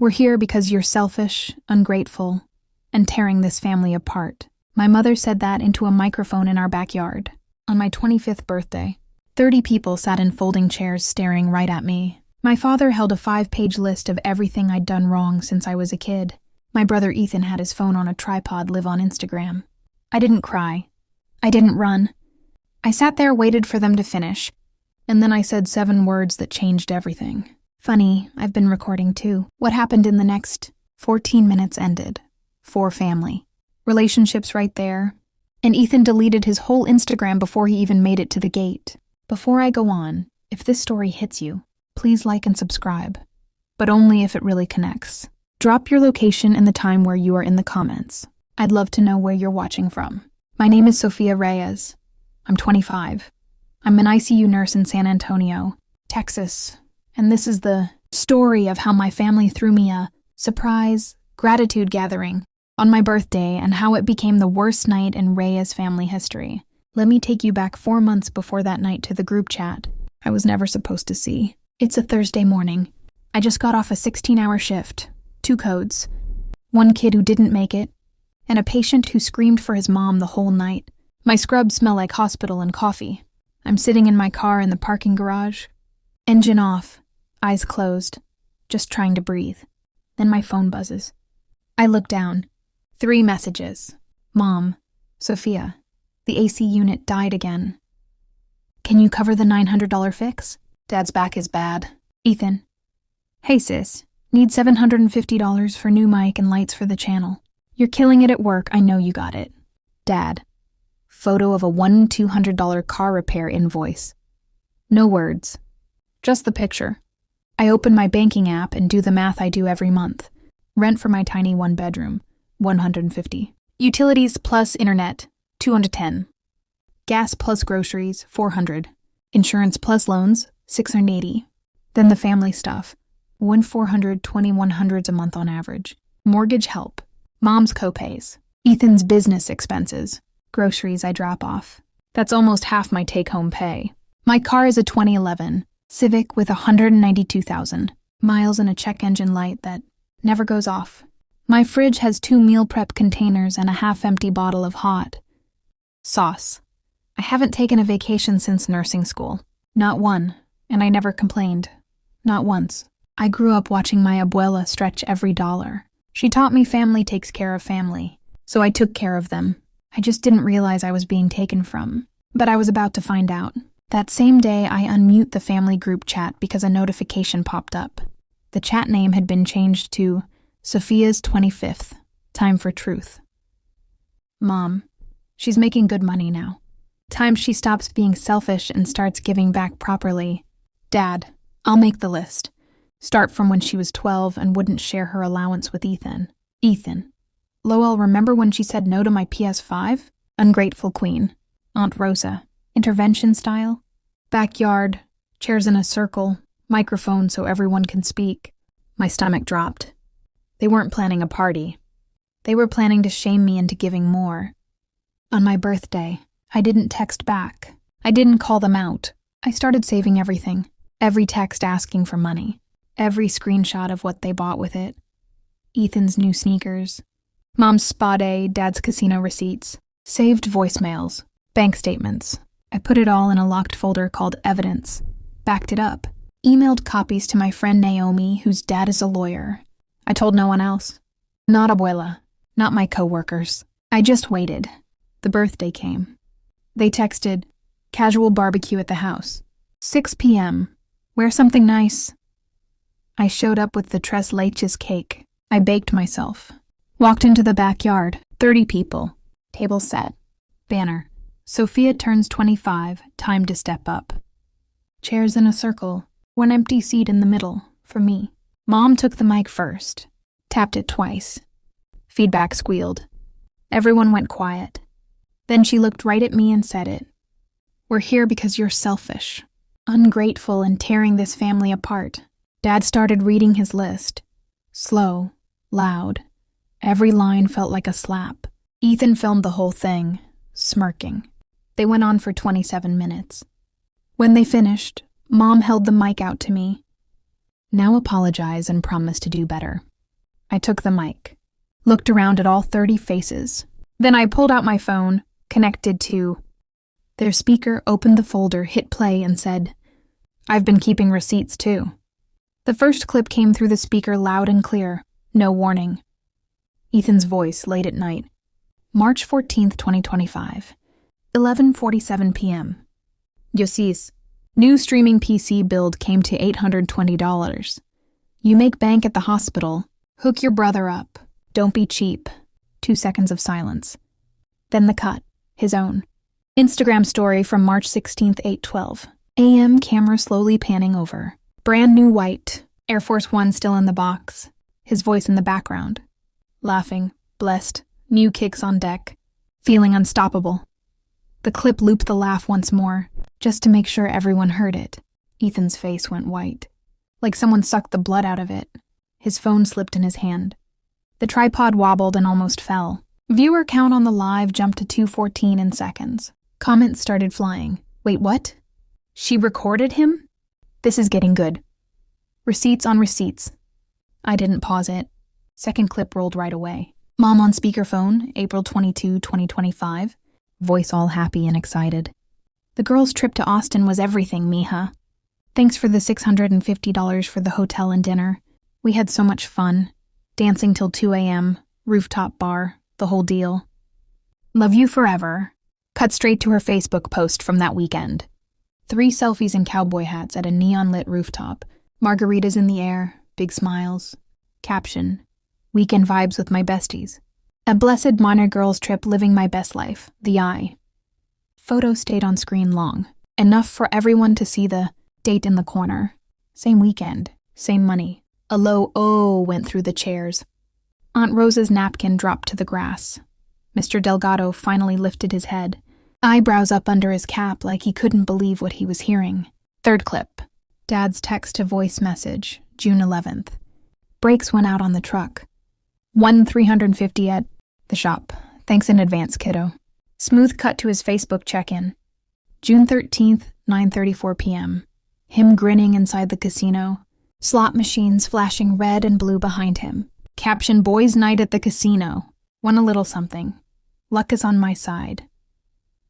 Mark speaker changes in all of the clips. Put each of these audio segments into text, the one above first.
Speaker 1: We're here because you're selfish, ungrateful, and tearing this family apart. My mother said that into a microphone in our backyard. On my 25th birthday, 30 people sat in folding chairs staring right at me. My father held a 5-page list of everything I'd done wrong since I was a kid. My brother Ethan had his phone on a tripod live on Instagram. I didn't cry. I didn't run. I sat there, waited for them to finish, and then I said 7 words that changed everything. Funny, I've been recording too. What happened in the next 14 minutes ended. For family. Relationships right there. And Ethan deleted his whole Instagram before he even made it to the gate. Before I go on, if this story hits you, please like and subscribe. But only if it really connects. Drop your location and the time where you are in the comments. I'd love to know where you're watching from. My name is Sofia Reyes. I'm 25. I'm an ICU nurse in San Antonio, Texas. And this is the story of how my family threw me a surprise gratitude gathering on my birthday and how it became the worst night in Reyes family history. Let me take you back 4 months before that night to the group chat I was never supposed to see. It's a Thursday morning. I just got off a 16-hour shift, 2 codes, 1 kid who didn't make it, and a patient who screamed for his mom the whole night. My scrubs smell like hospital and coffee. I'm sitting in my car in the parking garage. Engine off, eyes closed, just trying to breathe. Then my phone buzzes. I look down. 3 messages. Mom, Sophia, the AC unit died again. Can you cover the $900 fix? Dad's back is bad. Ethan, hey sis, need $750 for new mic and lights for the channel. You're killing it at work, I know you got it. Dad, photo of a $1,200 car repair invoice. No words, just the picture. I open my banking app and do the math I do every month. Rent for my tiny 1-bedroom, $150. Utilities plus internet, $210. Gas plus groceries, $400. Insurance plus loans, $680. Then the family stuff, $1,400, $2,100 a month on average. Mortgage help, mom's copays, Ethan's business expenses, groceries I drop off. That's almost half my take-home pay. My car is a 2011 Civic with 192,000 miles and a check engine light that never goes off. My fridge has 2 meal prep containers and a half-empty bottle of hot sauce. I haven't taken a vacation since nursing school. Not one, and I never complained. Not once. I grew up watching my abuela stretch every dollar. She taught me family takes care of family, so I took care of them. I just didn't realize I was being taken from, but I was about to find out. That same day, I unmute the family group chat because a notification popped up. The chat name had been changed to Sophia's 25th, time for truth. Mom, she's making good money now. Time she stops being selfish and starts giving back properly. Dad, I'll make the list. Start from when she was 12 and wouldn't share her allowance with Ethan. Ethan. Lowell, remember when she said no to my PS5? Ungrateful queen. Aunt Rosa. Intervention style. Backyard. Chairs in a circle. Microphone so everyone can speak. My stomach dropped. They weren't planning a party. They were planning to shame me into giving more. On my birthday, I didn't text back. I didn't call them out. I started saving everything. Every text asking for money. Every screenshot of what they bought with it. Ethan's new sneakers. Mom's spa day, Dad's casino receipts. Saved voicemails. Bank statements. I put it all in a locked folder called Evidence. Backed it up. Emailed copies to my friend Naomi, whose dad is a lawyer. I told no one else. Not abuela. Not my coworkers. I just waited. The birthday came. They texted, casual barbecue at the house. 6 p.m. Wear something nice. I showed up with the tres leches cake. I baked myself. Walked into the backyard. 30 people. Table set. Banner. Sophia turns 25. Time to step up. Chairs in a circle. 1 empty seat in the middle. For me. Mom took the mic first. Tapped it twice. Feedback squealed. Everyone went quiet. Then she looked right at me and said it. We're here because you're selfish. Ungrateful and tearing this family apart. Dad started reading his list. Slow. Loud. Every line felt like a slap. Ethan filmed the whole thing, smirking. They went on for 27 minutes. When they finished, Mom held the mic out to me. Now apologize and promise to do better. I took the mic, looked around at all 30 faces. Then I pulled out my phone, connected to their speaker, opened the folder, hit play, and said, "I've been keeping receipts too." The first clip came through the speaker loud and clear, no warning. Ethan's voice late at night. March 14th, 2025, 11:47 p.m. Yosis. New streaming PC build came to $820. You make bank at the hospital. Hook your brother up. Don't be cheap. 2 seconds of silence. Then the cut. His own. Instagram story from March 16th, 8:12 a.m. Camera slowly panning over. Brand new white. Air Force One still in the box. His voice in the background. Laughing. Blessed. New kicks on deck. Feeling unstoppable. The clip looped the laugh once more, just to make sure everyone heard it. Ethan's face went white, like someone sucked the blood out of it. His phone slipped in his hand. The tripod wobbled and almost fell. Viewer count on the live jumped to 214 in seconds. Comments started flying. Wait, what? She recorded him? This is getting good. Receipts on receipts. I didn't pause it. Second clip rolled right away. Mom on speakerphone, April 22, 2025. Voice all happy and excited. The girl's trip to Austin was everything, mija. Thanks for the $650 for the hotel and dinner. We had so much fun. Dancing till 2 a.m., rooftop bar, the whole deal. Love you forever. Cut straight to her Facebook post from that weekend. 3 selfies in cowboy hats at a neon-lit rooftop. Margaritas in the air, big smiles. Caption, weekend vibes with my besties. A blessed minor girl's trip living my best life, the eye. Photo stayed on screen long, enough for everyone to see the date in the corner. Same weekend, same money. A low "oh" went through the chairs. Aunt Rosa's napkin dropped to the grass. Mr. Delgado finally lifted his head, eyebrows up under his cap like he couldn't believe what he was hearing. Third clip. Dad's text-to-voice message, June 11th. Brakes went out on the truck. 1-350 at the shop. Thanks in advance, kiddo. Smooth cut to his Facebook check-in. June 13th, 9:34 p.m. Him grinning inside the casino. Slot machines flashing red and blue behind him. Caption, boys' night at the casino. Won a little something. Luck is on my side.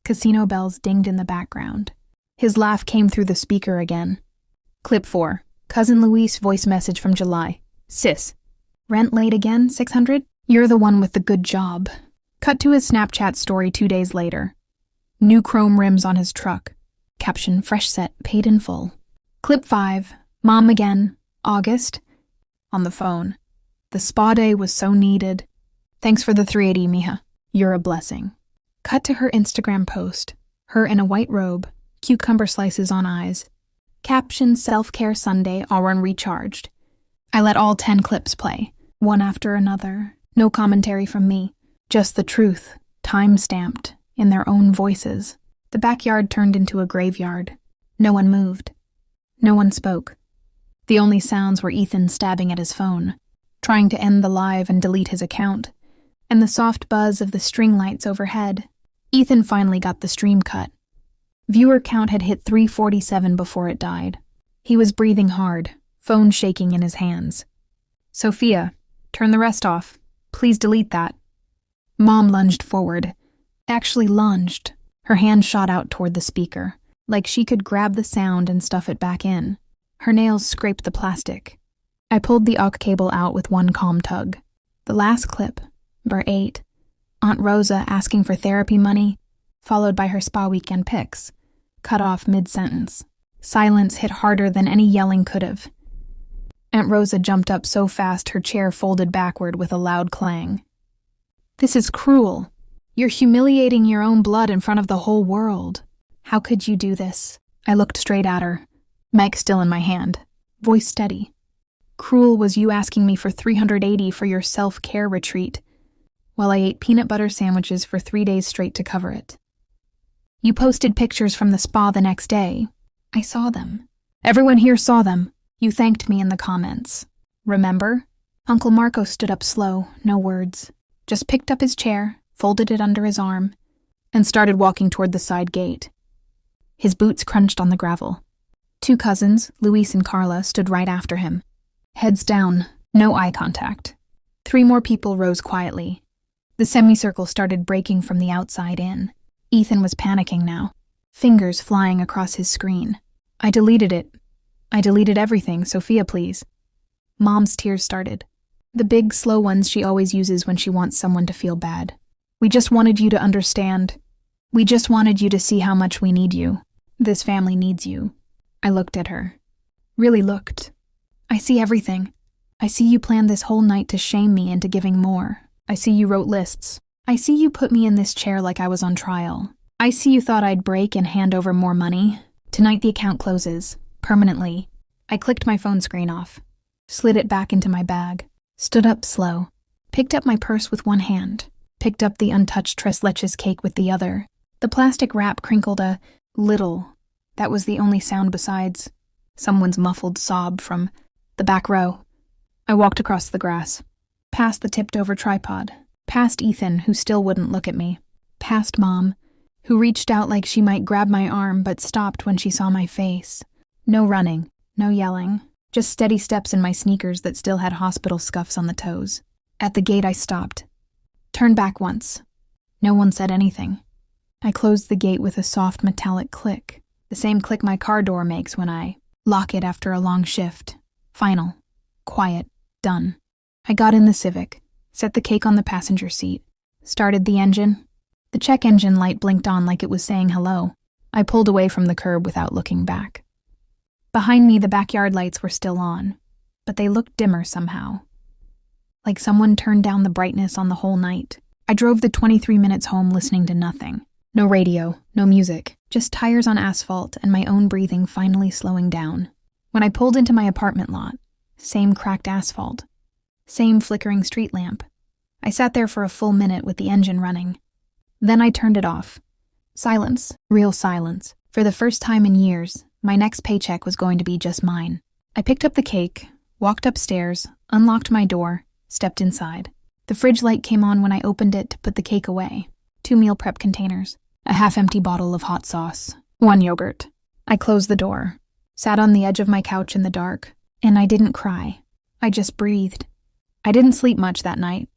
Speaker 1: Casino bells dinged in the background. His laugh came through the speaker again. Clip 4. Cousin Luis voice message from July. Sis. Rent late again, 600? You're the one with the good job. Cut to his Snapchat story 2 days later. New chrome rims on his truck. Caption, fresh set, paid in full. Clip 5. Mom again. August. On the phone. The spa day was so needed. Thanks for the 380, mija. You're a blessing. Cut to her Instagram post. Her in a white robe. Cucumber slices on eyes. Caption, self-care Sunday, all run recharged. I let all 10 clips play, one after another. No commentary from me, just the truth, time-stamped, in their own voices. The backyard turned into a graveyard. No one moved. No one spoke. The only sounds were Ethan stabbing at his phone, trying to end the live and delete his account, and the soft buzz of the string lights overhead. Ethan finally got the stream cut. Viewer count had hit 347 before it died. He was breathing hard, phone shaking in his hands. Sophia, turn the rest off. Please delete that. Mom lunged forward. Actually lunged. Her hand shot out toward the speaker, like she could grab the sound and stuff it back in. Her nails scraped the plastic. I pulled the aux cable out with one calm tug. The last clip, bar 8, Aunt Rosa asking for therapy money, followed by her spa weekend pics, cut off mid-sentence. Silence hit harder than any yelling could have. Aunt Rosa jumped up so fast her chair folded backward with a loud clang. This is cruel. You're humiliating your own blood in front of the whole world. How could you do this? I looked straight at her, mic still in my hand, voice steady. Cruel was you asking me for $380 for your self-care retreat, while I ate peanut butter sandwiches for 3 days straight to cover it. You posted pictures from the spa the next day. I saw them. Everyone here saw them. You thanked me in the comments. Remember? Uncle Marco stood up slow, no words. Just picked up his chair, folded it under his arm, and started walking toward the side gate. His boots crunched on the gravel. 2 cousins, Luis and Carla, stood right after him. Heads down, no eye contact. 3 more people rose quietly. The semicircle started breaking from the outside in. Ethan was panicking now, fingers flying across his screen. I deleted it. I deleted everything, Sophia, please. Mom's tears started. The big, slow ones she always uses when she wants someone to feel bad. We just wanted you to understand. We just wanted you to see how much we need you. This family needs you. I looked at her. Really looked. I see everything. I see you planned this whole night to shame me into giving more. I see you wrote lists. I see you put me in this chair like I was on trial. I see you thought I'd break and hand over more money. Tonight the account closes. Permanently. I clicked my phone screen off. Slid it back into my bag. Stood up slow. Picked up my purse with one hand. Picked up the untouched tres leches cake with the other. The plastic wrap crinkled a little. That was the only sound besides someone's muffled sob from the back row. I walked across the grass. Past the tipped-over tripod. Past Ethan, who still wouldn't look at me. Past Mom, who reached out like she might grab my arm but stopped when she saw my face. No running. No yelling. Just steady steps in my sneakers that still had hospital scuffs on the toes. At the gate I stopped. Turned back once. No one said anything. I closed the gate with a soft metallic click. The same click my car door makes when I lock it after a long shift. Final. Quiet. Done. I got in the Civic. Set the cake on the passenger seat. Started the engine. The check engine light blinked on like it was saying hello. I pulled away from the curb without looking back. Behind me, the backyard lights were still on, but they looked dimmer somehow. Like someone turned down the brightness on the whole night. I drove the 23 minutes home listening to nothing. No radio, no music, just tires on asphalt and my own breathing finally slowing down. When I pulled into my apartment lot, same cracked asphalt, same flickering street lamp. I sat there for a full minute with the engine running. Then I turned it off. Silence, real silence. For the first time in years, my next paycheck was going to be just mine. I picked up the cake, walked upstairs, unlocked my door, stepped inside. The fridge light came on when I opened it to put the cake away. 2 meal prep containers, a half-empty bottle of hot sauce, 1 yogurt. I closed the door, sat on the edge of my couch in the dark, and I didn't cry. I just breathed. I didn't sleep much that night,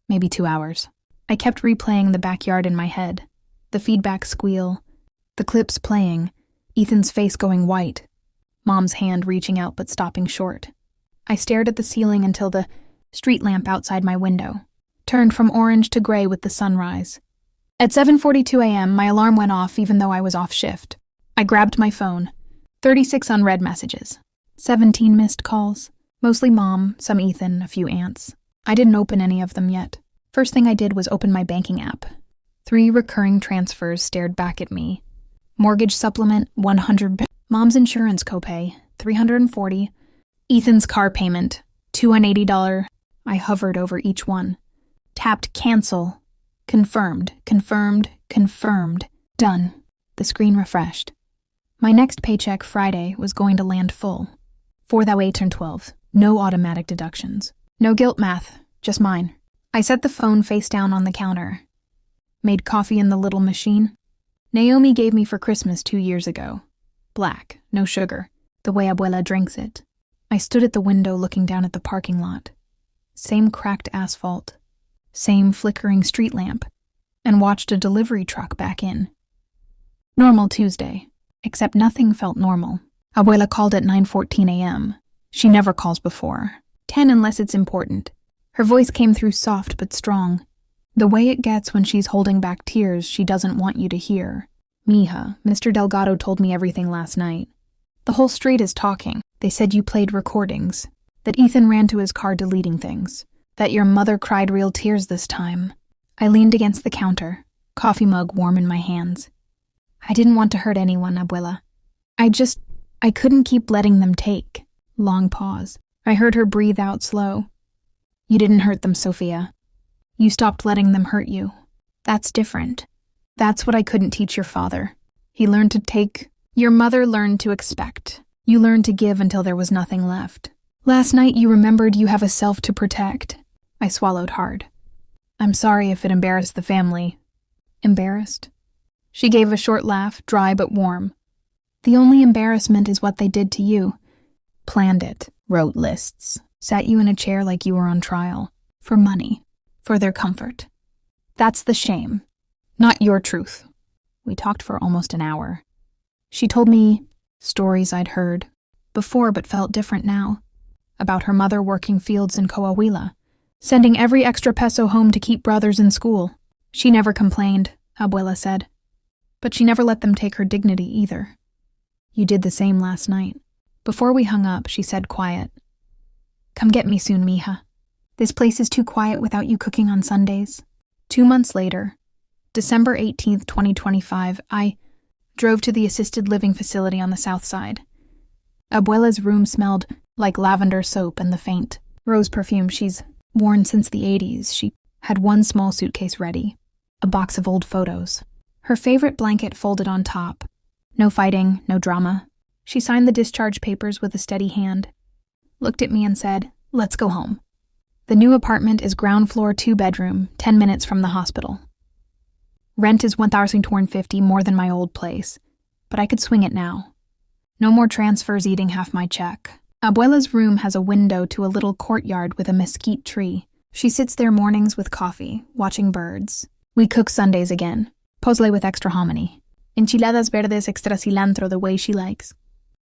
Speaker 1: maybe 2 hours. I kept replaying the backyard in my head, the feedback squeal, the clips playing, Ethan's face going white, Mom's hand reaching out but stopping short. I stared at the ceiling until the street lamp outside my window turned from orange to gray with the sunrise. At 7:42 a.m., my alarm went off even though I was off shift. I grabbed my phone. 36 unread messages. 17 missed calls. Mostly Mom, some Ethan, a few aunts. I didn't open any of them yet. First thing I did was open my banking app. 3 recurring transfers stared back at me. Mortgage supplement, $100. Mom's insurance copay, $340. Ethan's car payment, $280. I hovered over each one. Tapped cancel. Confirmed, confirmed, confirmed. Done. The screen refreshed. My next paycheck Friday was going to land full. 4 thou 8 and 12. No automatic deductions. No guilt math, just mine. I set the phone face down on the counter. Made coffee in the little machine. Naomi gave me for Christmas 2 years ago. Black, no sugar, the way abuela drinks it. I stood at the window looking down at the parking lot. Same cracked asphalt, same flickering street lamp, and watched a delivery truck back in. Normal Tuesday, except nothing felt normal. Abuela called at 9:14 a.m. She never calls before. 10 unless it's important. Her voice came through soft but strong. The way it gets when she's holding back tears she doesn't want you to hear. Mija, Mr. Delgado told me everything last night. The whole street is talking. They said you played recordings. That Ethan ran to his car deleting things. That your mother cried real tears this time. I leaned against the counter, coffee mug warm in my hands. I didn't want to hurt anyone, Abuela. I couldn't keep letting them take. Long pause. I heard her breathe out slow. You didn't hurt them, Sophia. You stopped letting them hurt you. That's different. That's what I couldn't teach your father. He learned to take. Your mother learned to expect. You learned to give until there was nothing left. Last night you remembered you have a self to protect. I swallowed hard. I'm sorry if it embarrassed the family. Embarrassed? She gave a short laugh, dry but warm. The only embarrassment is what they did to you. Planned it, wrote lists, sat you in a chair like you were on trial. For money. For their comfort. That's the shame. Not your truth. We talked for almost an hour. She told me stories I'd heard before but felt different now. About her mother working fields in Coahuila, sending every extra peso home to keep brothers in school. She never complained, abuela said. But she never let them take her dignity either. You did the same last night. Before we hung up, she said quiet. Come get me soon, mija. This place is too quiet without you cooking on Sundays. 2 months later, December 18th, 2025, I drove to the assisted living facility on the south side. Abuela's room smelled like lavender soap and the faint rose perfume she's worn since the 80s. She had one small suitcase ready, a box of old photos. Her favorite blanket folded on top. No fighting, no drama. She signed the discharge papers with a steady hand, looked at me and said, let's go home. The new apartment is ground floor 2-bedroom, 10 minutes from the hospital. Rent is $1,250 more than my old place, but I could swing it now. No more transfers eating half my check. Abuela's room has a window to a little courtyard with a mesquite tree. She sits there mornings with coffee, watching birds. We cook Sundays again. Pozole with extra hominy. Enchiladas verdes extra cilantro the way she likes.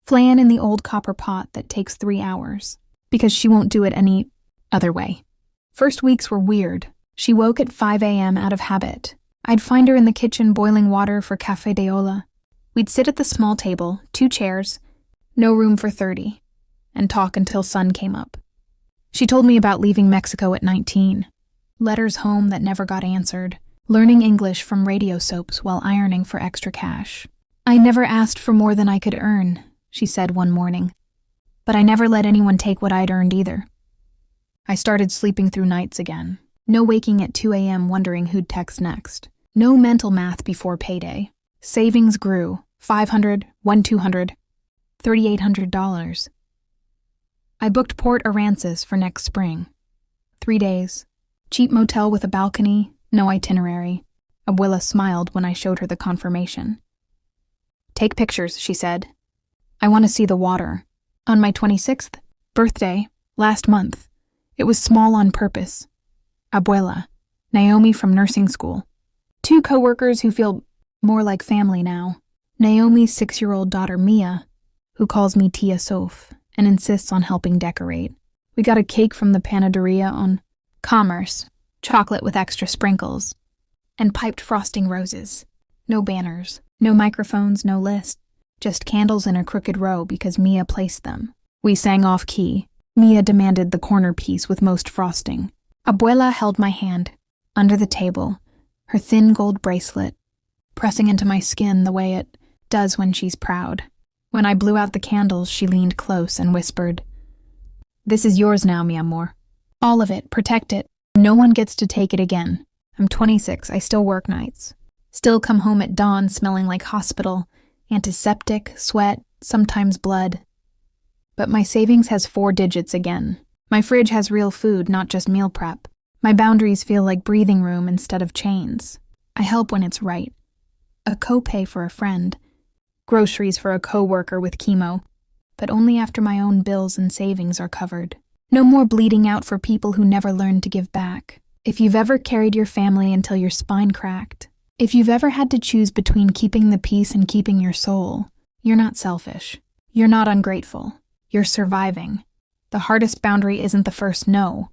Speaker 1: Flan in the old copper pot that takes 3 hours, because she won't do it any other way. First weeks were weird. She woke at 5 a.m. out of habit. I'd find her in the kitchen boiling water for café de olla. We'd sit at the small table, 2 chairs, no room for 30, and talk until sun came up. She told me about leaving Mexico at 19, letters home that never got answered, learning English from radio soaps while ironing for extra cash. I never asked for more than I could earn, she said one morning, but I never let anyone take what I'd earned either. I started sleeping through nights again. No waking at 2 a.m. wondering who'd text next. No mental math before payday. Savings grew. $500, $1,200, $3,800. I booked Port Aransas for next spring. 3 days. Cheap motel with a balcony, no itinerary. Abuela smiled when I showed her the confirmation. Take pictures, she said. I want to see the water. On my 26th birthday, last month, it was small on purpose. Abuela, Naomi from nursing school. 2 coworkers who feel more like family now. Naomi's 6-year-old daughter Mia, who calls me Tia Soph and insists on helping decorate. We got a cake from the panaderia on Commerce, chocolate with extra sprinkles, and piped frosting roses. No banners, no microphones, no list, just candles in a crooked row because Mia placed them. We sang off-key. Mia demanded the corner piece with most frosting. Abuela held my hand, under the table, her thin gold bracelet, pressing into my skin the way it does when she's proud. When I blew out the candles, she leaned close and whispered, This is yours now, mi amor. All of it, protect it. No one gets to take it again. I'm 26, I still work nights. Still come home at dawn smelling like hospital, antiseptic, sweat, sometimes blood. But my savings has 4 digits again. My fridge has real food, not just meal prep. My boundaries feel like breathing room instead of chains. I help when it's right. A copay for a friend. Groceries for a coworker with chemo. But only after my own bills and savings are covered. No more bleeding out for people who never learned to give back. If you've ever carried your family until your spine cracked, if you've ever had to choose between keeping the peace and keeping your soul, you're not selfish. You're not ungrateful. You're surviving. The hardest boundary isn't the first no.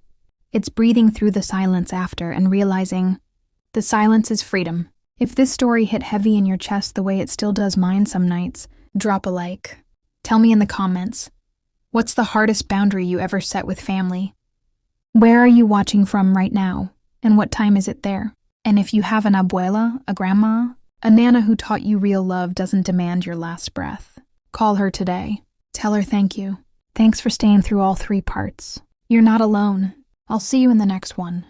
Speaker 1: It's breathing through the silence after and realizing the silence is freedom. If this story hit heavy in your chest the way it still does mine some nights, drop a like. Tell me in the comments, what's the hardest boundary you ever set with family? Where are you watching from right now? And what time is it there? And if you have an abuela, a grandma, a nana who taught you real love doesn't demand your last breath, call her today. Tell her thank you. Thanks for staying through all 3 parts. You're not alone. I'll see you in the next one.